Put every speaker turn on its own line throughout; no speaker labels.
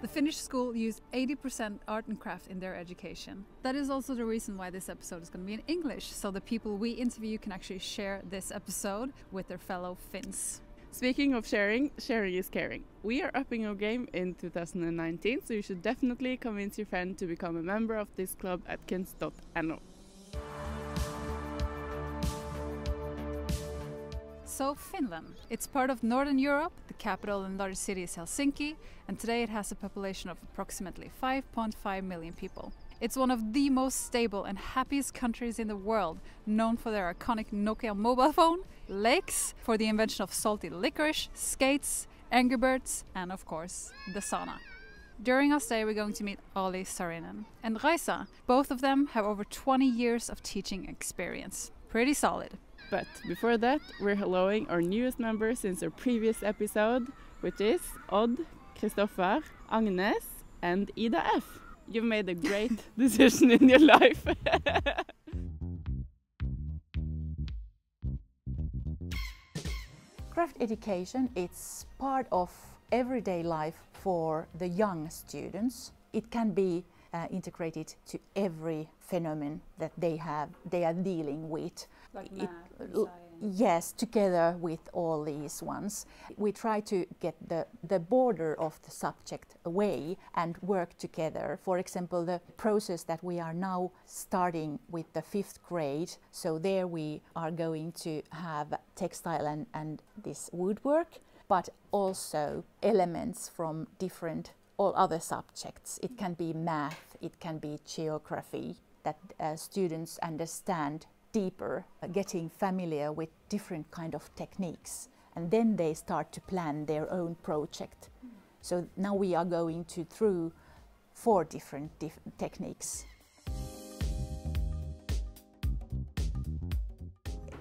The Finnish school use 80% art and craft in their education. That is also the reason why this episode is going to be in English, so the people we interview can actually share this episode with their fellow Finns.
Speaking of sharing, sharing is caring. We are upping our game in 2019, so you should definitely convince your friend to become a member of this club at kunst.no.
So Finland. It's part of Northern Europe, the capital and largest city is Helsinki, and today it has a population of approximately 5.5 million people. It's one of the most stable and happiest countries in the world, known for their iconic Nokia mobile phone, lakes, for the invention of salty licorice, skates, Angry Birds, and of course, the sauna. During our stay, we're going to meet Olli Saarinen and Raisa. Both of them have over 20 years of teaching experience. Pretty solid.
But before that, we're helloing our newest member since our previous episode, which is Odd, Kristoffer, Agnes, and Ida F. You've made a great decision in your life.
Craft education, it's part of everyday life for the young students. It can be integrated to every phenomenon that they are dealing with.
Like math and science.
Yes, together with all these ones. We try to get the border of the subject away and work together. For example, the process that we are now starting with the 5th grade, so there we are going to have textile and this woodwork, but also elements from different all other subjects. It can be math, it can be geography, that students understand deeper, getting familiar with different kind of techniques, and then they start to plan their own project. So now we are going through 4 different techniques.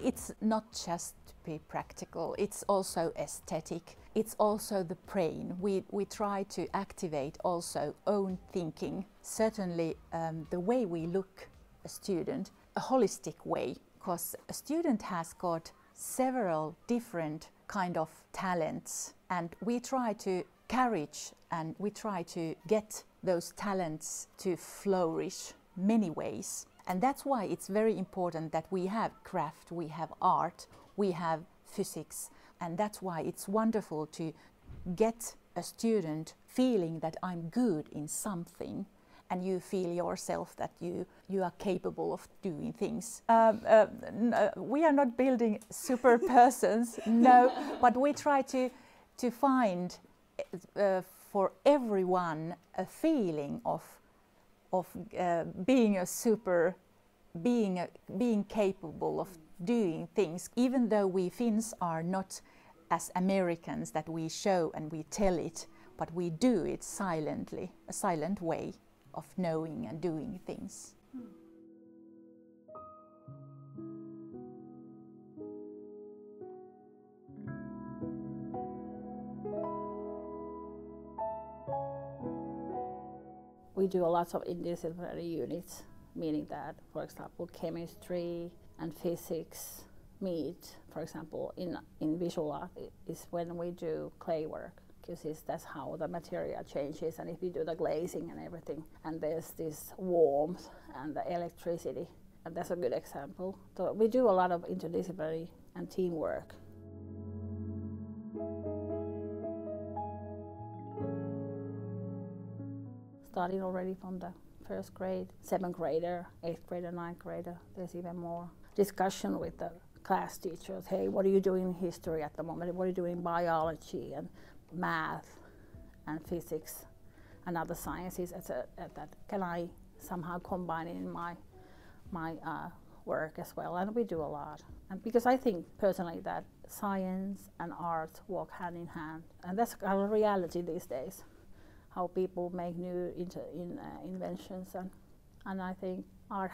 It's not just to be practical, it's also aesthetic. It's also the brain. We try to activate also own thinking. Certainly the way we look a student, a holistic way, because a student has got several different kind of talents, and we try to encourage and we try to get those talents to flourish many ways. And that's why it's very important that we have craft, we have art, we have physics, and that's why it's wonderful to get a student feeling that I'm good in something, and you feel yourself that you are capable of doing things. We are not building super persons, no, but we try to find for everyone a feeling of being a super, being capable of doing things. Even though we Finns are not as Americans that we show and we tell it, but we do it silently, a silent way of knowing and doing things.
We do a lot of interdisciplinary units, meaning that, for example, chemistry and physics meet. For example, in visual art is when we do clay work, because that's how the material changes, and if you do the glazing and everything, and there's this warmth and the electricity, and that's a good example. So we do a lot of interdisciplinary and teamwork. Starting already from the 1st grade, 7th grader, 8th grader, 9th grader, there's even more discussion with the class teachers. Hey, what are you doing in history at the moment? What are you doing in biology and math and physics and other sciences? That can I somehow combine in my work as well? And we do a lot. And because I think personally that science and art walk hand in hand, and that's our reality these days. How people make new inventions, and I think art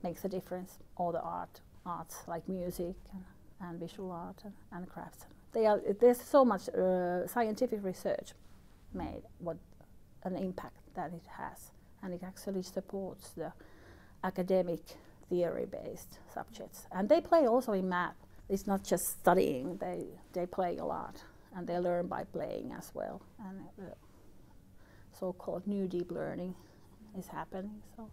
makes a difference. All the arts like music and visual art and crafts. There's so much scientific research made, what an impact that it has, and it actually supports the academic theory-based subjects. And they play also in math. It's not just studying; they play a lot, and they learn by playing as well. And so-called new deep learning is happening. So.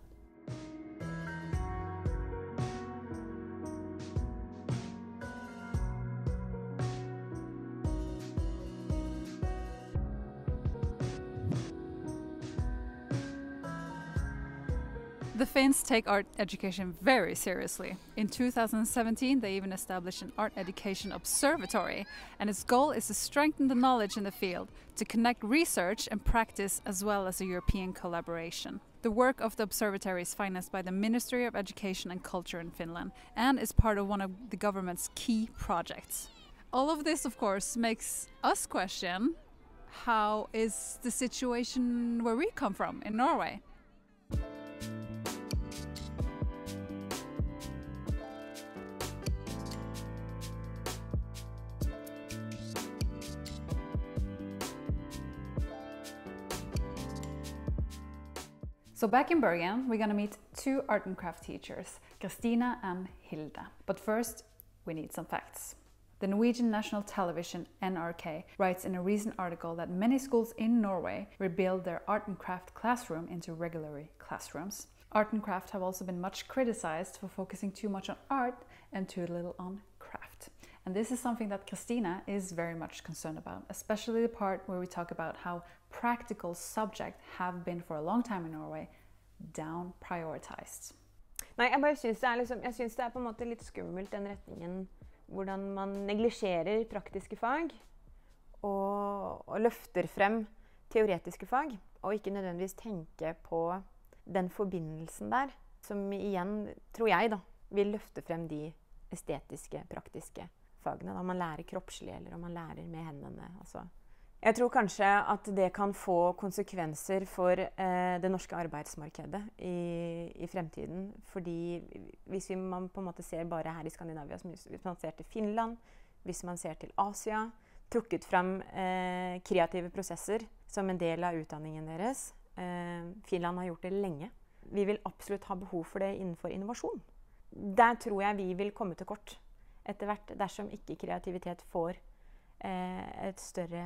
The Finns take art education very seriously. In 2017, they even established an art education observatory, and its goal is to strengthen the knowledge in the field, to connect research and practice as well as a European collaboration. The work of the observatory is financed by the Ministry of Education and Culture in Finland and is part of one of the government's key projects. All of this, of course, makes us question, how is the situation where we come from in Norway? So back in Bergen, we're going to meet two art and craft teachers, Kristina and Hilde. But first, we need some facts. The Norwegian National Television, NRK, writes in a recent article that many schools in Norway rebuild their art and craft classroom into regular classrooms. Art and craft have also been much criticized for focusing too much on art and too little on craft. And this is something that Kristina is very much concerned about, especially the part where we talk about how practical subjects have been for a long time in Norway down prioritized.
Nei, jeg synes det på en måte litt skummelt den retningen hvordan man neglisjerer praktiske fag og løfter frem teoretiske fag og ikke nødvendigvis tenker på den forbindelsen der som igjen, tror jeg da, vil løfte frem de estetiske, praktiske fagene, da man lærer kroppslig eller om man lærer med hendene. Altså. Jeg tror kanskje at det kan få konsekvenser for det norske arbeidsmarkedet i fremtiden, fordi hvis man på en måte ser bare her i Skandinavia, hvis man ser til Finland, hvis man ser til Asia, trukket frem kreative prosesser som en del av utdanningen deres. Finland har gjort det lenge. Vi vil absolutt ha behov for det innenfor innovasjon. Der tror jeg vi vil komme til kort etter hvert, dersom ikke kreativitet får et større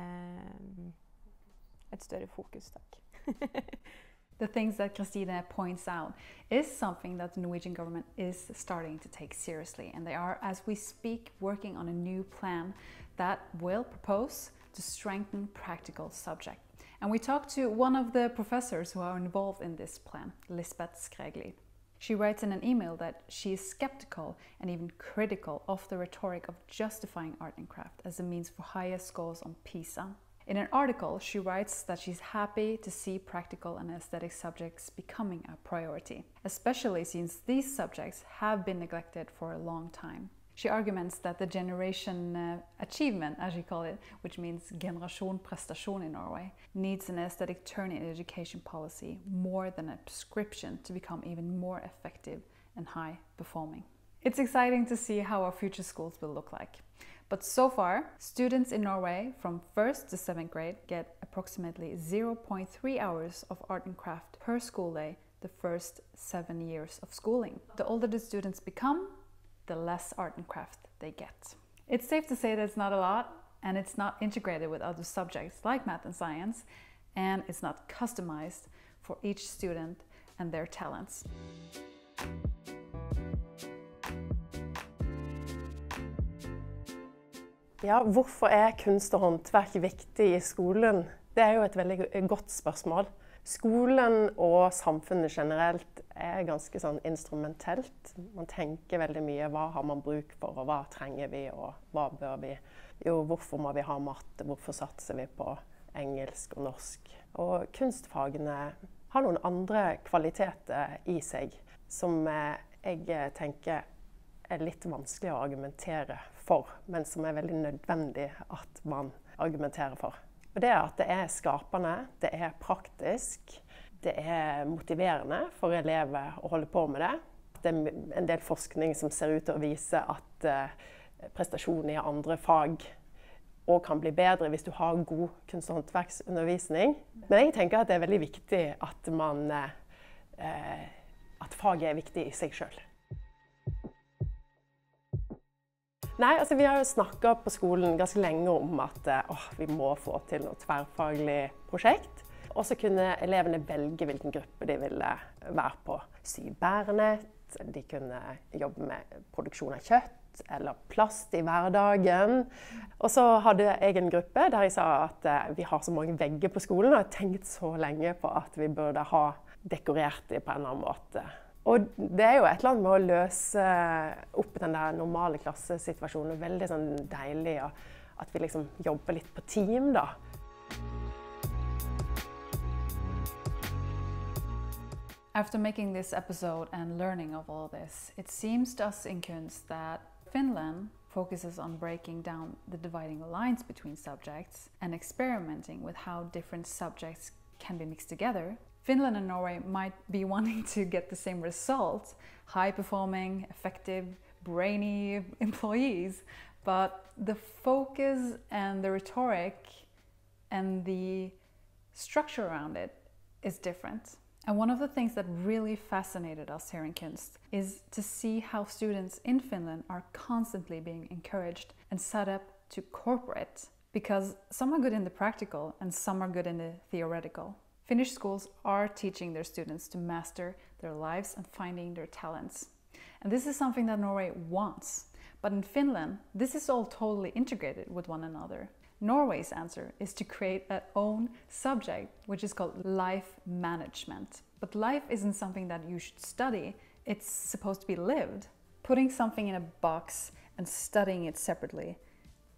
fokus, takk.
The things that Kristina points out is something that the Norwegian government is starting to take seriously, and they are, as we speak, working on a new plan that will propose to strengthen practical subject. And we talked to one of the professors who are involved in this plan, Lisbeth Skregli. She writes in an email that she is skeptical and even critical of the rhetoric of justifying art and craft as a means for higher scores on PISA. In an article, she writes that she's happy to see practical and aesthetic subjects becoming a priority, especially since these subjects have been neglected for a long time. She arguments that the generation achievement, as she calls it, which means generasjon prestasjon in Norway, needs an aesthetic turn in education policy more than a prescription to become even more effective and high performing. It's exciting to see how our future schools will look like. But so far, students in Norway from 1st to 7th grade get approximately 0.3 hours of art and craft per school day the first 7 years of schooling. The older the students become, the less art and craft they get. It's safe to say that it's not a lot, and it's not integrated with other subjects like math and science, and it's not customized for each student and their talents.
Ja, hvorfor kunst og håndverk viktig i skolen? Det jo et veldig godt spørsmål. Skolen og samfunnet generelt ganske sånn instrumentelt. Man tenker veldig mye, hva har man bruk for, og hva trenger vi, og hva bør vi? Jo, hvorfor må vi ha matte, hvorfor satser vi på engelsk og norsk? Og kunstfagene har noen andre kvaliteter i seg, som jeg tenker litt vanskelig å argumentere for, men som veldig nødvendig at man argumenterer for. Og det at det skapende, det praktisk, det motiverende for elever å holde på med det. Det en del forskning som ser ut til å vise at prestasjonen i andre fag også kan bli bedre hvis du har god kunst- og håndverksundervisning. Men jeg tenker at det veldig viktig at faget viktig i seg selv. Nei, altså vi har jo snakket på skolen ganske lenge om at vi må få til noe tverrfaglig prosjekt. Og så kunne elevene velge hvilken gruppe de ville være på. Sy bærenett, de kunne jobbe med produksjon av kjøtt eller plast i hverdagen. Og så hadde jeg en gruppe der jeg sa at vi har så mange vegger på skolen, og jeg har tenkt så lenge på at vi burde ha dekorert dem på en eller annen måte. Og det er jo et eller annet med å løse opp den der normale klassesituasjonen, veldig sånn deilig at vi liksom jobber litt på team da.
After making this episode and learning of all this, it seems to us in Kunst that Finland focuses on breaking down the dividing lines between subjects and experimenting with how different subjects can be mixed together. Finland and Norway might be wanting to get the same result, high-performing, effective, brainy employees, but the focus and the rhetoric and the structure around it is different. And one of the things that really fascinated us here in Kunst is to see how students in Finland are constantly being encouraged and set up to cooperate, because some are good in the practical and some are good in the theoretical. Finnish schools are teaching their students to master their lives and finding their talents. And this is something that Norway wants. But in Finland, this is all totally integrated with one another. Norway's answer is to create their own subject, which is called life management. But life isn't something that you should study, it's supposed to be lived. Putting something in a box and studying it separately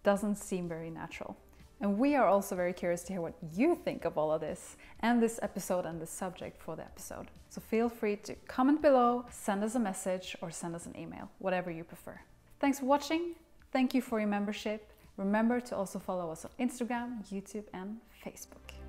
doesn't seem very natural. And we are also very curious to hear what you think of all of this and this episode and the subject for the episode. So feel free to comment below, send us a message or send us an email, whatever you prefer. Thanks for watching. Thank you for your membership. Remember to also follow us on Instagram, YouTube and Facebook.